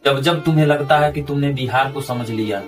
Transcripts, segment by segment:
जब जब तुम्हें लगता है कि तुमने बिहार को समझ लिया,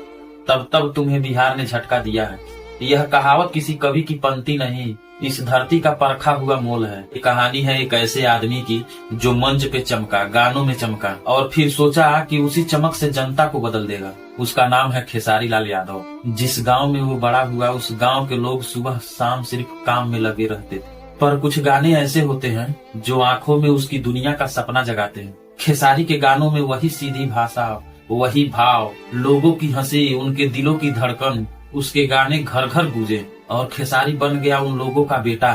तब तब तुम्हें बिहार ने झटका दिया है। यह कहावत किसी कवि की पंक्ति नहीं, इस धरती का परखा हुआ मोल है। ये कहानी है एक ऐसे आदमी की जो मंच पे चमका, गानों में चमका और फिर सोचा कि उसी चमक से जनता को बदल देगा। उसका नाम है खेसारी लाल यादव। जिस गांव में वो बड़ा हुआ, उस गांव के लोग सुबह शाम सिर्फ काम में लगे रहते थे। पर कुछ गाने ऐसे होते हैं जो आंखों में उसकी दुनिया का सपना जगाते हैं। खेसारी के गानों में वही सीधी भाषा, वही भाव, लोगों की हंसी, उनके दिलों की धड़कन। उसके गाने घर घर गूंजे और खेसारी बन गया उन लोगों का बेटा।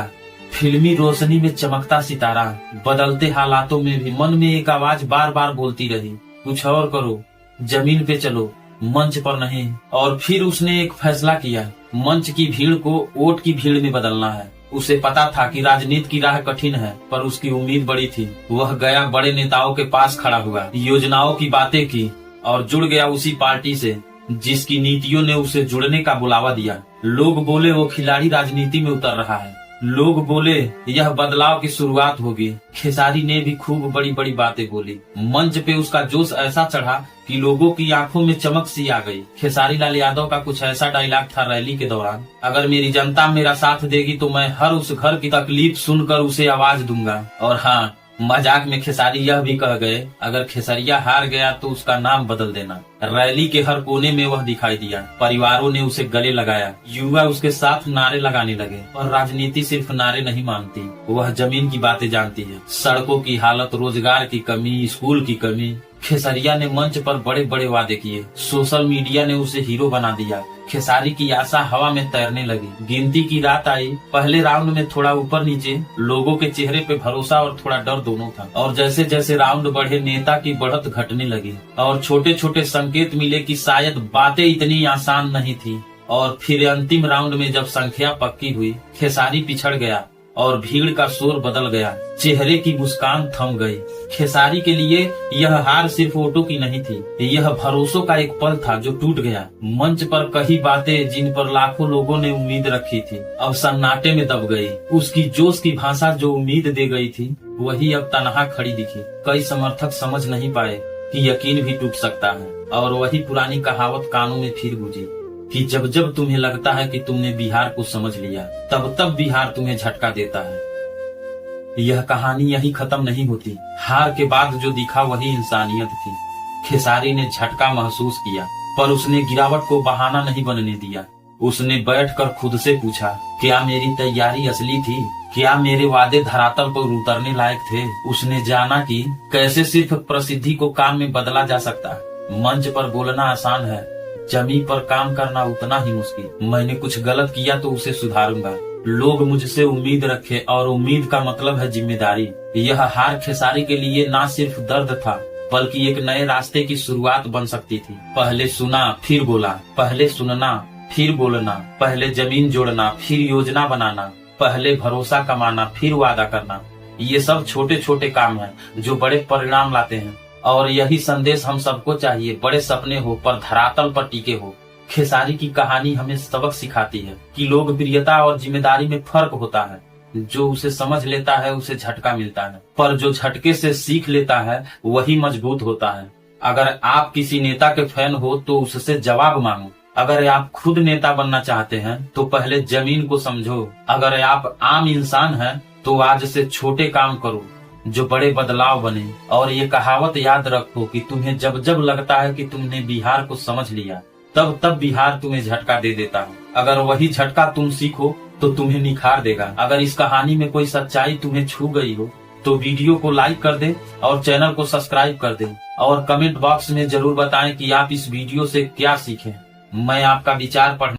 फिल्मी रोशनी में चमकता सितारा, बदलते हालातों में भी मन में एक आवाज बार बार बोलती रही, कुछ और करो, जमीन पे चलो, मंच पर नहीं। और फिर उसने एक फैसला किया, मंच की भीड़ को वोट की भीड़ में बदलना है। उसे पता था कि राजनीति की राह कठिन है, पर उसकी उम्मीद बड़ी थी। वह गया, बड़े नेताओं के पास खड़ा हुआ, योजनाओं की बातें की और जुड़ गया उसी पार्टी से जिसकी नीतियों ने उसे जुड़ने का बुलावा दिया। लोग बोले वो खिलाड़ी राजनीति में उतर रहा है, लोग बोले यह बदलाव की शुरुआत होगी। खेसारी ने भी खूब बड़ी बड़ी बातें बोली। मंच पे उसका जोश ऐसा चढ़ा कि लोगों की आंखों में चमक सी आ गई। खेसारी लाल यादव का कुछ ऐसा डायलॉग था रैली के दौरान, अगर मेरी जनता मेरा साथ देगी तो मैं हर उस घर की तकलीफ सुनकर उसे आवाज दूंगा। और हाँ, मजाक में खेसारी यह भी कह गए, अगर खेसरिया हार गया तो उसका नाम बदल देना। रैली के हर कोने में वह दिखाई दिया। परिवारों ने उसे गले लगाया, युवा उसके साथ नारे लगाने लगे। और राजनीति सिर्फ नारे नहीं मांगती, वह जमीन की बातें जानती है। सड़कों की हालत, रोजगार की कमी, स्कूल की कमी। खेसरिया ने मंच पर बड़े बड़े वादे किए, सोशल मीडिया ने उसे हीरो बना दिया। खेसारी की आशा हवा में तैरने लगी। गिनती की रात आई, पहले राउंड में थोड़ा ऊपर नीचे, लोगों के चेहरे पे भरोसा और थोड़ा डर दोनों था। और जैसे जैसे राउंड बढ़े, नेता की बढ़त घटने लगी और छोटे छोटे संकेत मिले कि शायद बातें इतनी आसान नहीं थी। और फिर अंतिम राउंड में जब संख्या पक्की हुई, खेसारी पिछड़ गया और भीड़ का शोर बदल गया, चेहरे की मुस्कान थम गई। खेसारी के लिए यह हार सिर्फ वोटों की नहीं थी, यह भरोसों का एक पल था जो टूट गया। मंच पर कही बातें जिन पर लाखों लोगों ने उम्मीद रखी थी, अब सन्नाटे में दब गई। उसकी जोश की भाषा जो उम्मीद दे गई थी, वही अब तनहा खड़ी दिखी। कई समर्थक समझ नहीं पाए कि यकीन भी टूट सकता है। और वही पुरानी कहावत कानों में फिर गूंजी कि जब जब तुम्हें लगता है कि तुमने बिहार को समझ लिया, तब तब बिहार तुम्हें झटका देता है। यह कहानी यही खत्म नहीं होती। हार के बाद जो दिखा वही इंसानियत थी। खेसारी ने झटका महसूस किया, पर उसने गिरावट को बहाना नहीं बनने दिया। उसने बैठकर खुद से पूछा, क्या मेरी तैयारी असली थी? क्या मेरे वादे धरातल पर उतरने लायक थे? उसने जाना कि कैसे सिर्फ प्रसिद्धि को काम में बदला जा सकता है। मंच पर बोलना आसान है, जमीन पर काम करना उतना ही मुश्किल। मैंने कुछ गलत किया तो उसे सुधारूंगा। लोग मुझसे उम्मीद रखे और उम्मीद का मतलब है जिम्मेदारी। यह हार खेसारी के लिए ना सिर्फ दर्द था, बल्कि एक नए रास्ते की शुरुआत बन सकती थी। पहले सुना फिर बोला, पहले सुनना फिर बोलना, पहले जमीन जोड़ना फिर योजना बनाना, पहले भरोसा कमाना फिर वादा करना। ये सब छोटे छोटे काम हैं जो बड़े परिणाम लाते हैं। और यही संदेश हम सबको चाहिए, बड़े सपने हो पर धरातल पर टिके हो। खेसारी की कहानी हमें सबक सिखाती है कि लोकप्रियता और जिम्मेदारी में फर्क होता है। जो उसे समझ लेता है उसे झटका मिलता है, पर जो झटके से सीख लेता है वही मजबूत होता है। अगर आप किसी नेता के फैन हो तो उससे जवाब मांगो। अगर आप खुद नेता बनना चाहते हैं तो पहले जमीन को समझो। अगर आप आम इंसान हैं तो आज से छोटे काम करो जो बड़े बदलाव बने। और ये कहावत याद रखो कि तुम्हें जब जब लगता है कि तुमने बिहार को समझ लिया, तब तब बिहार तुम्हें झटका दे देता है। अगर वही झटका तुम सीखो तो तुम्हें निखार देगा। अगर इस कहानी में कोई सच्चाई तुम्हें छू गई हो तो वीडियो को लाइक कर दे और चैनल को सब्सक्राइब कर दे। और कमेंट बॉक्स में जरूर बताएं कि आप इस वीडियो से क्या सीखें। मैं आपका विचार पढ़